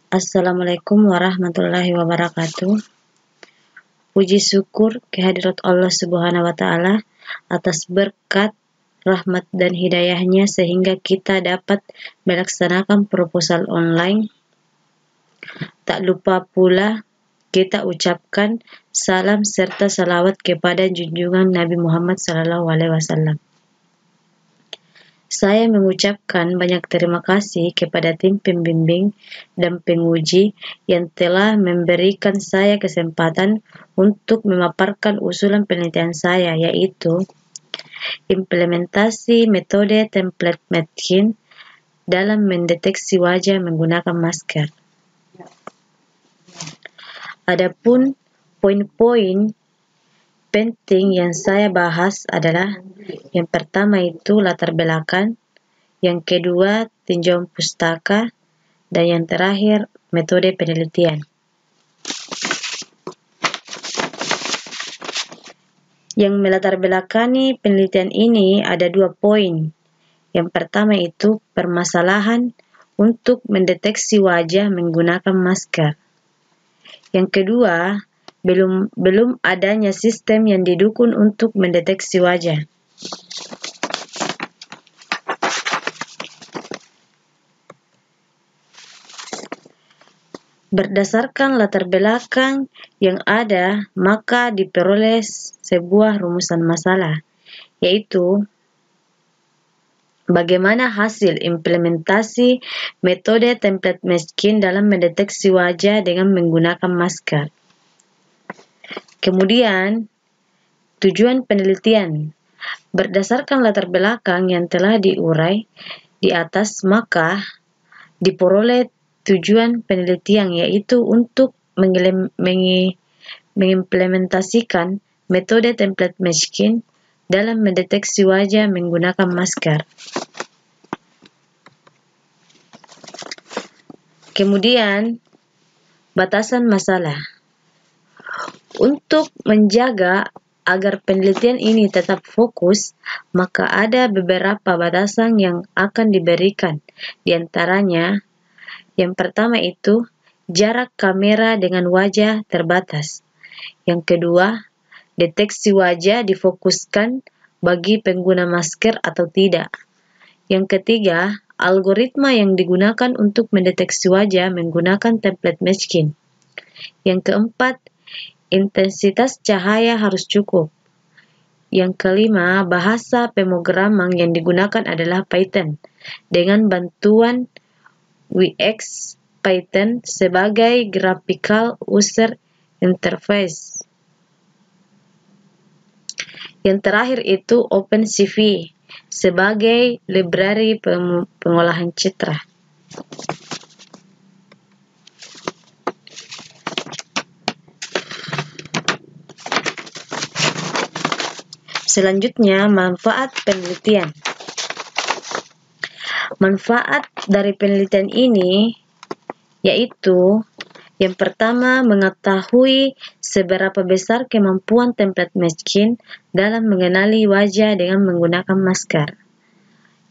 Assalamualaikum warahmatullahi wabarakatuh. Puji syukur kehadirat Allah Subhanahu wa Ta'ala atas berkat, rahmat, dan hidayahnya sehingga kita dapat melaksanakan proposal online. Tak lupa pula kita ucapkan salam serta salawat kepada junjungan Nabi Muhammad SAW. Saya mengucapkan banyak terima kasih kepada tim pembimbing dan penguji yang telah memberikan saya kesempatan untuk memaparkan usulan penelitian saya, yaitu implementasi metode template Medkin dalam mendeteksi wajah menggunakan masker. Adapun poin-poin penting yang saya bahas adalah yang pertama itu latar belakang, yang kedua tinjauan pustaka, dan yang terakhir metode penelitian. Yang melatar belakangi penelitian ini ada 2 poin. Yang pertama itu permasalahan untuk mendeteksi wajah menggunakan masker. Yang kedua, belum adanya sistem yang didukung untuk mendeteksi wajah. Berdasarkan latar belakang yang ada, maka diperoleh sebuah rumusan masalah, yaitu bagaimana hasil implementasi metode template Medkin dalam mendeteksi wajah dengan menggunakan masker. Kemudian, tujuan penelitian. Berdasarkan latar belakang yang telah diurai di atas, maka diperoleh tujuan penelitian, yaitu untuk mengimplementasikan metode template Medkin dalam mendeteksi wajah menggunakan masker. Kemudian, batasan masalah. Untuk menjaga agar penelitian ini tetap fokus, maka ada beberapa batasan yang akan diberikan. Di antaranya, yang pertama itu jarak kamera dengan wajah terbatas. Yang kedua, deteksi wajah difokuskan bagi pengguna masker atau tidak. Yang ketiga, algoritma yang digunakan untuk mendeteksi wajah menggunakan template Medkin. Yang keempat, intensitas cahaya harus cukup. Yang kelima, bahasa pemrograman yang digunakan adalah Python dengan bantuan Wix Python sebagai graphical user interface. Yang terakhir itu OpenCV sebagai library pengolahan citra. Selanjutnya, manfaat penelitian. Manfaat dari penelitian ini yaitu yang pertama, mengetahui seberapa besar kemampuan template Medkin dalam mengenali wajah dengan menggunakan masker.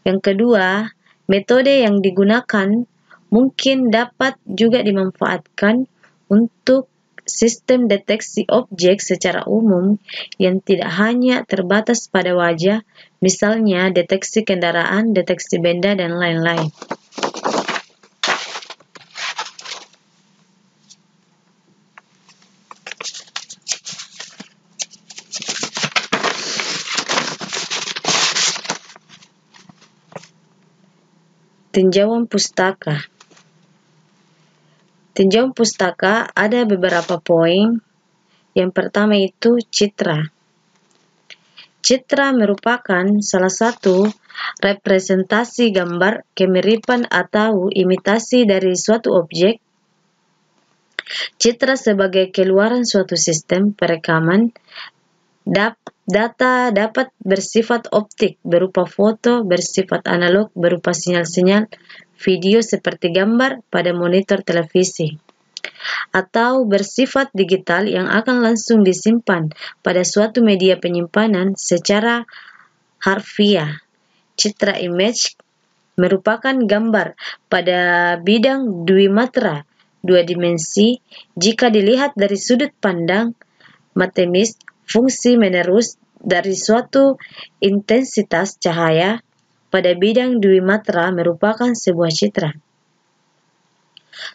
Yang kedua, metode yang digunakan mungkin dapat juga dimanfaatkan untuk sistem deteksi objek secara umum yang tidak hanya terbatas pada wajah, misalnya deteksi kendaraan, deteksi benda, dan lain-lain. Tinjauan pustaka. Tinjauan pustaka ada beberapa poin. Yang pertama itu citra. Citra merupakan salah satu representasi gambar, kemiripan atau imitasi dari suatu objek. Citra sebagai keluaran suatu sistem perekaman. Data dapat bersifat optik berupa foto, bersifat analog berupa sinyal-sinyal video seperti gambar pada monitor televisi, atau bersifat digital yang akan langsung disimpan pada suatu media penyimpanan secara harfiah. Citra image merupakan gambar pada bidang dwimatra, dua dimensi, jika dilihat dari sudut pandang matematis. Fungsi menerus dari suatu intensitas cahaya pada bidang dwimatra merupakan sebuah citra.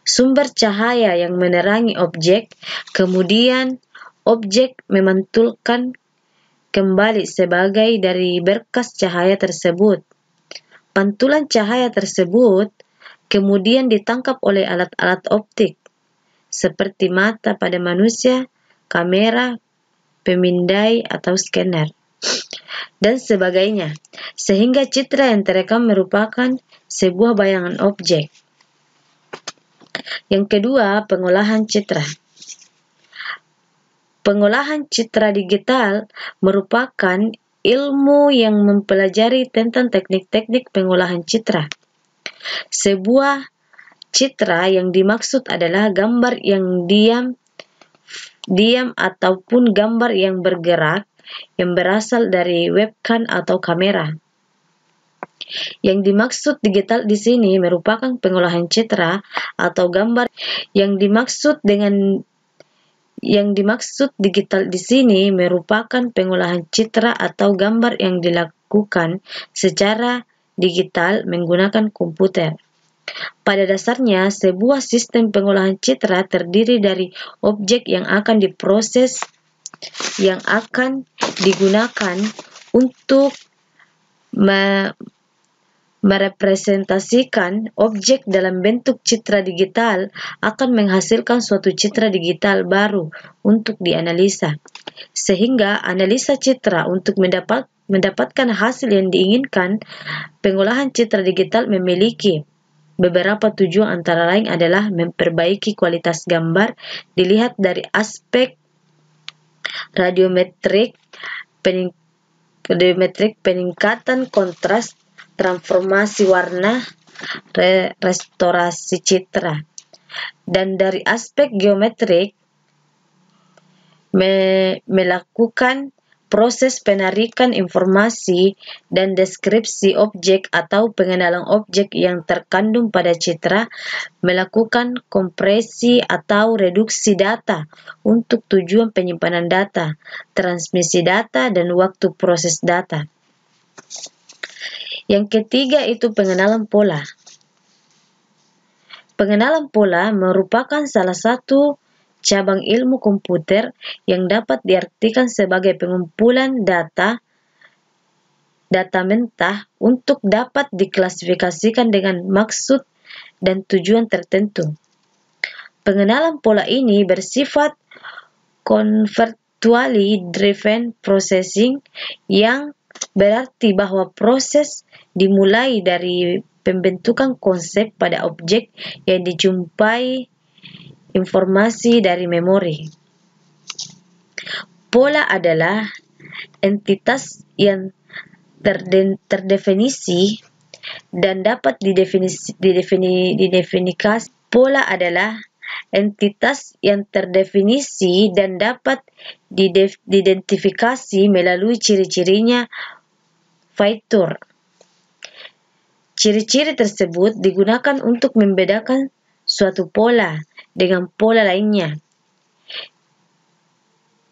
Sumber cahaya yang menerangi objek, kemudian objek memantulkan kembali sebagai dari berkas cahaya tersebut. Pantulan cahaya tersebut kemudian ditangkap oleh alat-alat optik, seperti mata pada manusia, kamera, pemindai atau scanner, dan sebagainya, sehingga citra yang terekam merupakan sebuah bayangan objek. Yang kedua, pengolahan citra. Pengolahan citra digital merupakan ilmu yang mempelajari tentang teknik-teknik pengolahan citra. Sebuah citra yang dimaksud adalah gambar yang diam ataupun gambar yang bergerak yang berasal dari webcam atau kamera. Yang dimaksud digital di sini merupakan pengolahan citra atau gambar. Yang dimaksud digital di sini merupakan pengolahan citra atau gambar yang dilakukan secara digital menggunakan komputer. Pada dasarnya, sebuah sistem pengolahan citra terdiri dari objek yang akan diproses, yang akan digunakan untuk merepresentasikan objek dalam bentuk citra digital, akan menghasilkan suatu citra digital baru untuk dianalisa. Sehingga analisa citra untuk mendapatkan hasil yang diinginkan, pengolahan citra digital memiliki beberapa tujuan, antara lain adalah memperbaiki kualitas gambar dilihat dari aspek radiometrik, peningkatan kontras, transformasi warna, restorasi citra, dan dari aspek geometrik melakukan proses penarikan informasi dan deskripsi objek atau pengenalan objek yang terkandung pada citra, melakukan kompresi atau reduksi data untuk tujuan penyimpanan data, transmisi data, dan waktu proses data. Yang ketiga itu pengenalan pola. Pengenalan pola merupakan salah satu cabang ilmu komputer yang dapat diartikan sebagai pengumpulan data mentah untuk dapat diklasifikasikan dengan maksud dan tujuan tertentu. Pengenalan pola ini bersifat conceptually driven processing, yang berarti bahwa proses dimulai dari pembentukan konsep pada objek yang dijumpai informasi dari memori. Pola adalah entitas yang terdefinisi dan dapat didefinisikan. Pola adalah entitas yang terdefinisi dan dapat diidentifikasi melalui ciri-cirinya fitur. Ciri-ciri tersebut digunakan untuk membedakan suatu pola dengan pola lainnya.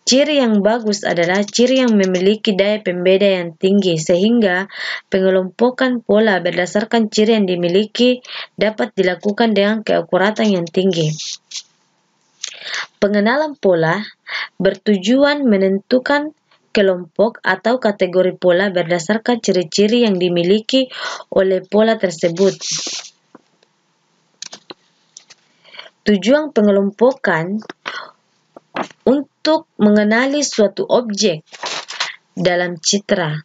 Ciri yang bagus adalah ciri yang memiliki daya pembeda yang tinggi, sehingga pengelompokan pola berdasarkan ciri yang dimiliki dapat dilakukan dengan keakuratan yang tinggi. Pengenalan pola bertujuan menentukan kelompok atau kategori pola berdasarkan ciri-ciri yang dimiliki oleh pola tersebut. Tujuan pengelompokan untuk mengenali suatu objek dalam citra.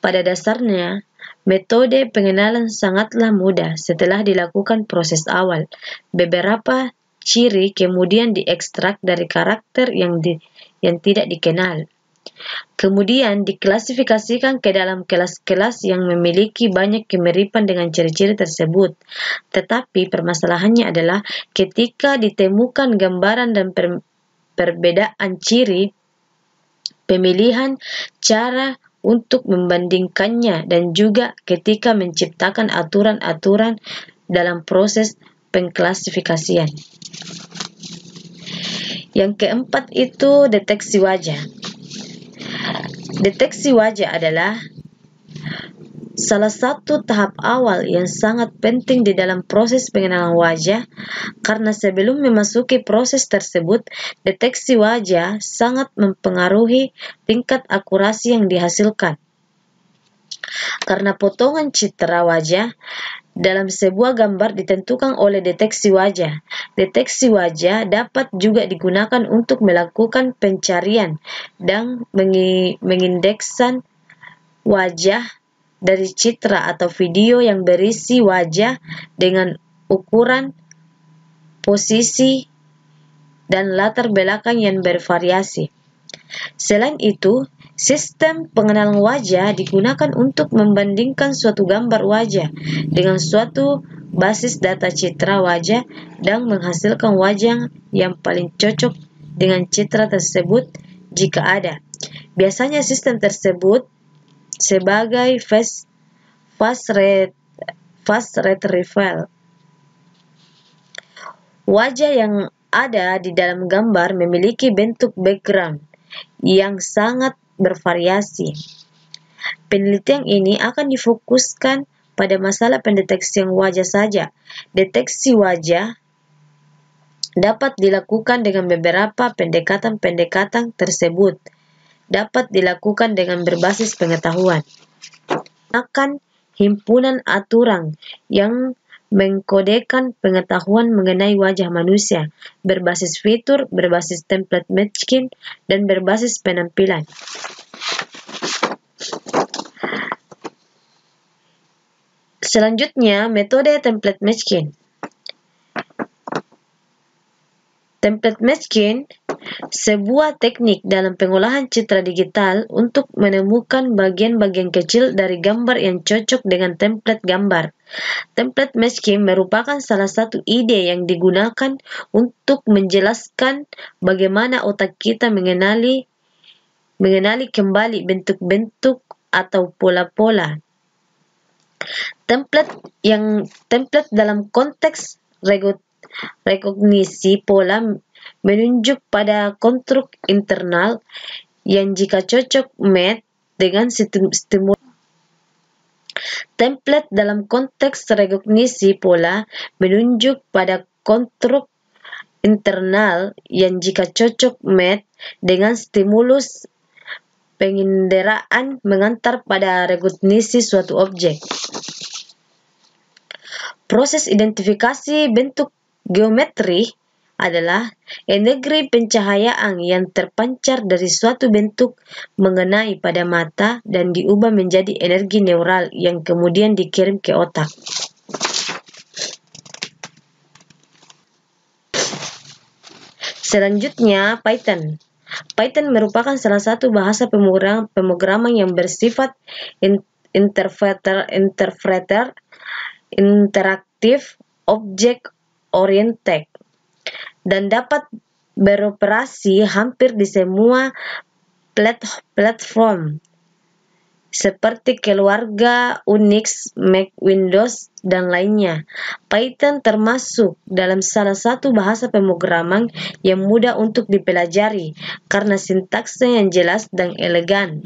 Pada dasarnya, metode pengenalan sangatlah mudah setelah dilakukan proses awal. Beberapa ciri kemudian diekstrak dari karakter yang tidak dikenal. Kemudian diklasifikasikan ke dalam kelas-kelas yang memiliki banyak kemiripan dengan ciri-ciri tersebut. Tetapi permasalahannya adalah ketika ditemukan gambaran dan perbedaan ciri, pemilihan cara untuk membandingkannya dan juga ketika menciptakan aturan-aturan dalam proses pengklasifikasian. Yang keempat itu deteksi wajah. Deteksi wajah adalah salah satu tahap awal yang sangat penting di dalam proses pengenalan wajah, karena sebelum memasuki proses tersebut, deteksi wajah sangat mempengaruhi tingkat akurasi yang dihasilkan. Karena potongan citra wajah dalam sebuah gambar ditentukan oleh deteksi wajah. Deteksi wajah dapat juga digunakan untuk melakukan pencarian dan mengindeksan wajah dari citra atau video yang berisi wajah dengan ukuran, posisi, dan latar belakang yang bervariasi. Selain itu, sistem pengenalan wajah digunakan untuk membandingkan suatu gambar wajah dengan suatu basis data citra wajah dan menghasilkan wajah yang paling cocok dengan citra tersebut jika ada. Biasanya sistem tersebut sebagai fast retrieval. Wajah yang ada di dalam gambar memiliki bentuk background yang sangat bervariasi. Penelitian ini akan difokuskan pada masalah pendeteksian wajah saja. Deteksi wajah dapat dilakukan dengan beberapa pendekatan tersebut dapat dilakukan dengan berbasis pengetahuan. Akan himpunan aturan yang mengkodekan pengetahuan mengenai wajah manusia, berbasis fitur, berbasis template matching, dan berbasis penampilan. Selanjutnya, metode template matching. Template matching sebuah teknik dalam pengolahan citra digital untuk menemukan bagian-bagian kecil dari gambar yang cocok dengan template gambar. Template matching merupakan salah satu ide yang digunakan untuk menjelaskan bagaimana otak kita mengenali kembali bentuk-bentuk atau pola-pola. Template dalam konteks rekognisi pola menunjuk pada konstruk internal yang jika cocok match dengan stimulus. Template dalam konteks rekognisi pola menunjuk pada konstruk internal yang jika cocok match dengan stimulus penginderaan mengantar pada rekognisi suatu objek. Proses identifikasi bentuk geometri adalah energi pencahayaan yang terpancar dari suatu bentuk mengenai pada mata dan diubah menjadi energi neural yang kemudian dikirim ke otak. Selanjutnya, Python. Python merupakan salah satu bahasa pemrograman yang bersifat interaktif, object-oriented, dan dapat beroperasi hampir di semua platform seperti keluarga Unix, Mac, Windows, dan lainnya. Python termasuk dalam salah satu bahasa pemrograman yang mudah untuk dipelajari karena sintaksnya yang jelas dan elegan,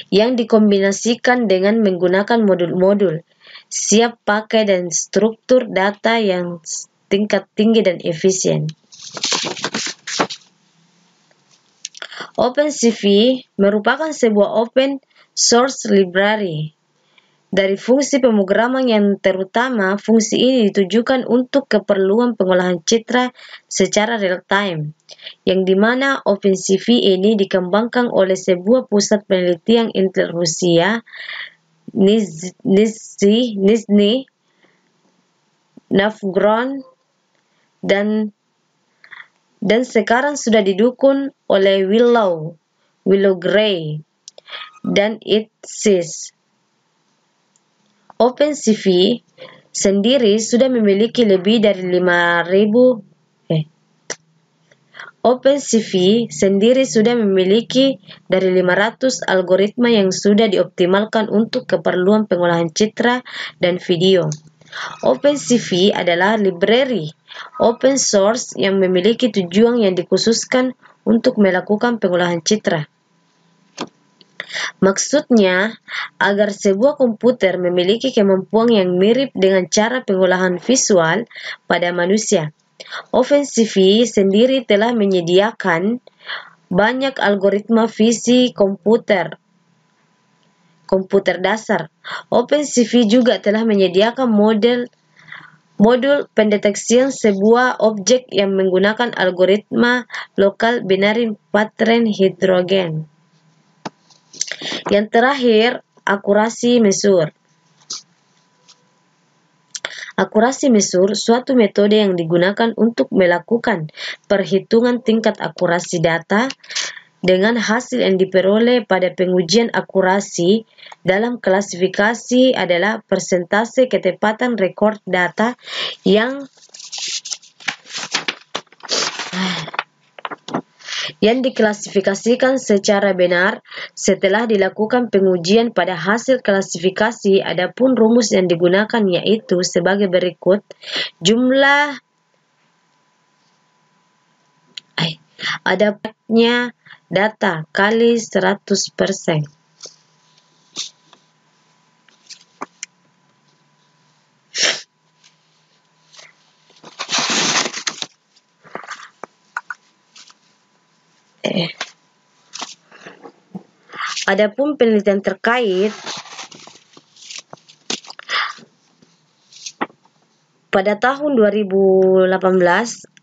yang dikombinasikan dengan menggunakan modul-modul siap pakai dan struktur data yang tingkat tinggi dan efisien. OpenCV merupakan sebuah open source library dari fungsi pemrograman yang terutama fungsi ini ditujukan untuk keperluan pengolahan citra secara real-time, yang dimana OpenCV ini dikembangkan oleh sebuah pusat penelitian Intel Rusia, Nizhny Novgorod, dan sekarang sudah didukung oleh Willow Gray, dan ITSYS. OpenCV sendiri sudah memiliki lebih dari OpenCV sendiri sudah memiliki dari 500 algoritma yang sudah dioptimalkan untuk keperluan pengolahan citra dan video. OpenCV adalah library open source yang memiliki tujuan yang dikhususkan untuk melakukan pengolahan citra. Maksudnya, agar sebuah komputer memiliki kemampuan yang mirip dengan cara pengolahan visual pada manusia. OpenCV sendiri telah menyediakan banyak algoritma fisik komputer dasar. OpenCV juga telah menyediakan modul pendeteksian sebuah objek yang menggunakan algoritma Local Binary Pattern Hidrogen. Yang terakhir, akurasi mesur. Akurasi mesur suatu metode yang digunakan untuk melakukan perhitungan tingkat akurasi data dengan hasil yang diperoleh pada pengujian akurasi dalam klasifikasi adalah persentase ketepatan rekor data yang diklasifikasikan secara benar setelah dilakukan pengujian pada hasil klasifikasi. Adapun rumus yang digunakan yaitu sebagai berikut: jumlah adanya data kali 100%. Adapun penelitian terkait pada tahun 2018,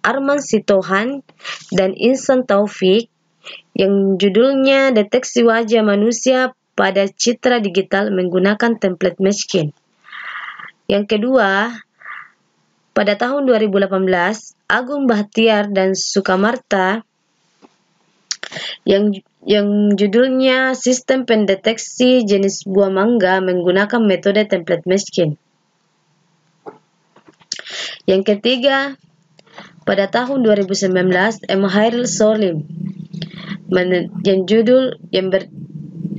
Arman Sitohan dan Insan Taufik yang judulnya Deteksi Wajah Manusia pada Citra Digital menggunakan Template Machine. Yang kedua, pada tahun 2018, Agung Bahtiar dan Sukamarta yang judulnya Sistem Pendeteksi Jenis Buah Mangga menggunakan metode Template Machine. Yang ketiga, pada tahun 2019, M. Hairil Solim yang judul 2019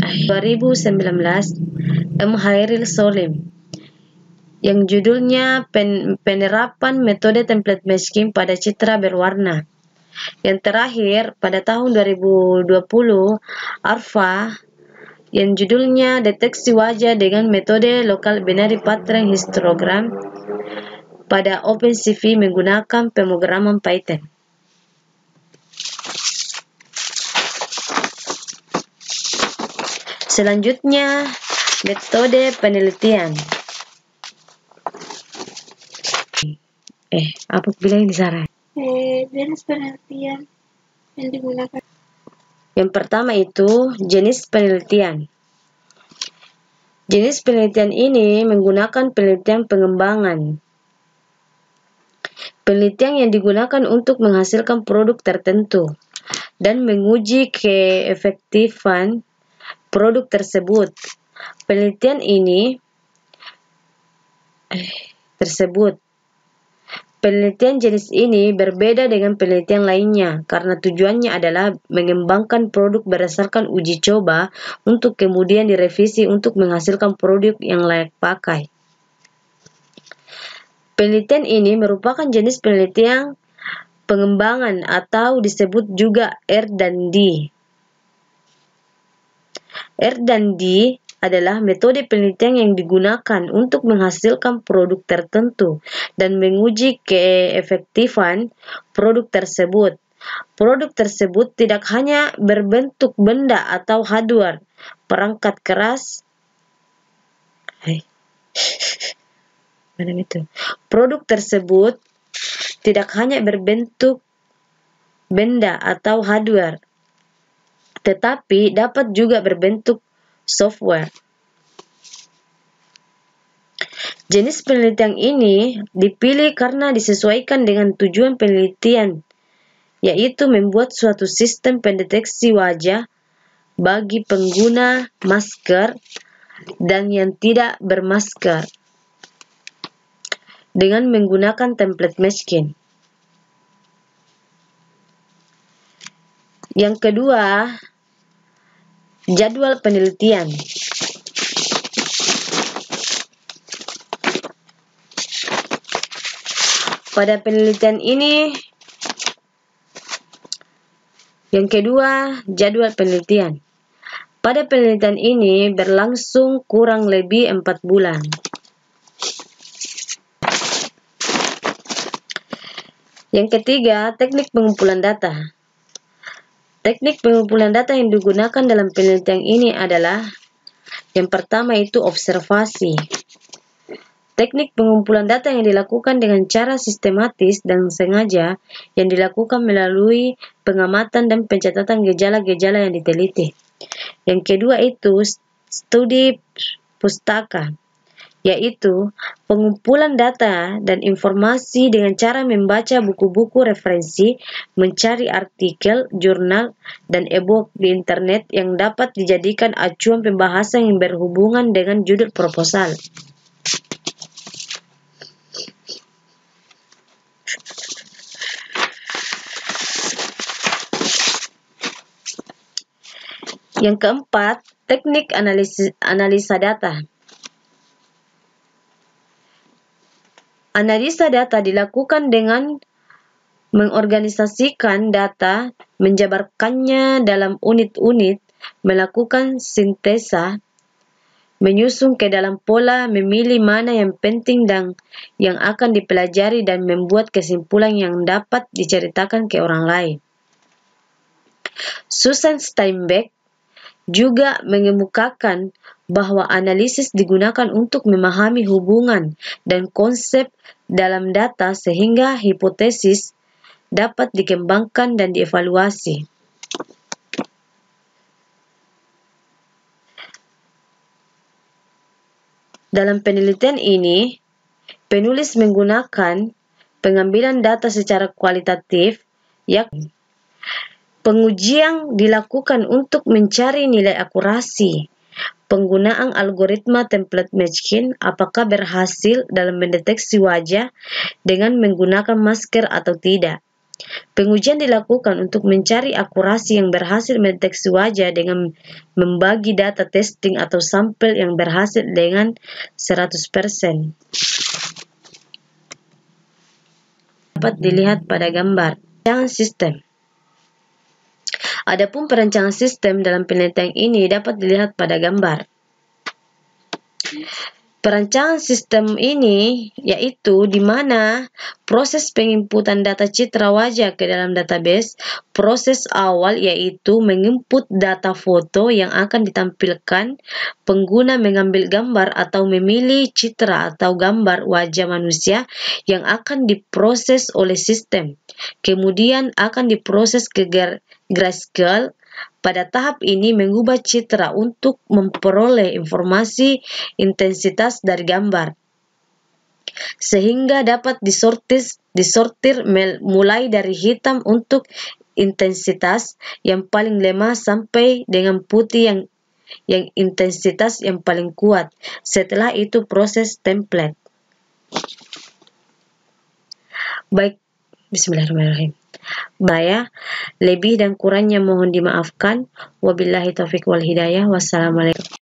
M. Hairil Solim yang judulnya Penerapan Metode Template Machine pada Citra Berwarna. Yang terakhir, pada tahun 2020, Arfa yang judulnya Deteksi Wajah dengan Metode Local Binary Pattern Histogram pada OpenCV menggunakan pemrograman Python. Selanjutnya, metode penelitian. Apa bilang di sana? Jenis penelitian yang digunakan. Yang pertama itu jenis penelitian. Jenis penelitian ini menggunakan penelitian pengembangan. Penelitian yang digunakan untuk menghasilkan produk tertentu dan menguji keefektifan produk tersebut. Penelitian jenis ini berbeda dengan penelitian lainnya karena tujuannya adalah mengembangkan produk berdasarkan uji coba untuk kemudian direvisi untuk menghasilkan produk yang layak pakai. Penelitian ini merupakan jenis penelitian pengembangan atau disebut juga R&D. R&D adalah metode penelitian yang digunakan untuk menghasilkan produk tertentu dan menguji keefektifan produk tersebut. Produk tersebut tidak hanya berbentuk benda atau hardware, perangkat keras. Produk tersebut tidak hanya berbentuk benda atau hardware, tetapi dapat juga berbentuk software. Jenis penelitian ini dipilih karena disesuaikan dengan tujuan penelitian, yaitu membuat suatu sistem pendeteksi wajah bagi pengguna masker dan yang tidak bermasker dengan menggunakan Template Machine. Yang kedua, jadwal penelitian. Pada penelitian ini, yang kedua, jadwal penelitian. Pada penelitian ini berlangsung kurang lebih 4 bulan. Yang ketiga, teknik pengumpulan data. Teknik pengumpulan data yang digunakan dalam penelitian ini adalah yang pertama itu observasi. Teknik pengumpulan data yang dilakukan dengan cara sistematis dan sengaja yang dilakukan melalui pengamatan dan pencatatan gejala-gejala yang diteliti. Yang kedua itu studi pustaka, yaitu pengumpulan data dan informasi dengan cara membaca buku-buku referensi, mencari artikel, jurnal, dan e-book di internet yang dapat dijadikan acuan pembahasan yang berhubungan dengan judul proposal. Yang keempat, teknik analisa data. Analisa data dilakukan dengan mengorganisasikan data, menjabarkannya dalam unit-unit, melakukan sintesa, menyusun ke dalam pola, memilih mana yang penting dan yang akan dipelajari dan membuat kesimpulan yang dapat diceritakan ke orang lain. Susan Steinbeck juga mengemukakan bahwa analisis digunakan untuk memahami hubungan dan konsep dalam data sehingga hipotesis dapat dikembangkan dan dievaluasi. Dalam penelitian ini, penulis menggunakan pengambilan data secara kualitatif, yakni pengujian dilakukan untuk mencari nilai akurasi. Penggunaan algoritma template matching apakah berhasil dalam mendeteksi wajah dengan menggunakan masker atau tidak. Pengujian dilakukan untuk mencari akurasi yang berhasil mendeteksi wajah dengan membagi data testing atau sampel yang berhasil dengan 100%. Dapat dilihat pada gambar. Perancangan sistem. Adapun perancangan sistem dalam penelitian ini dapat dilihat pada gambar. Perancangan sistem ini yaitu di mana proses penginputan data citra wajah ke dalam database, proses awal yaitu menginput data foto yang akan ditampilkan, pengguna mengambil gambar atau memilih citra atau gambar wajah manusia yang akan diproses oleh sistem, kemudian akan diproses ke grayscale. Pada tahap ini mengubah citra untuk memperoleh informasi intensitas dari gambar, sehingga dapat disortir mulai dari hitam untuk intensitas yang paling lemah sampai dengan putih yang intensitas yang paling kuat. Setelah itu proses template. Baik, bismillahirrahmanirrahim. Lebih dan kurangnya mohon dimaafkan. Wabillahi taufiq wal hidayah. Wassalamualaikum.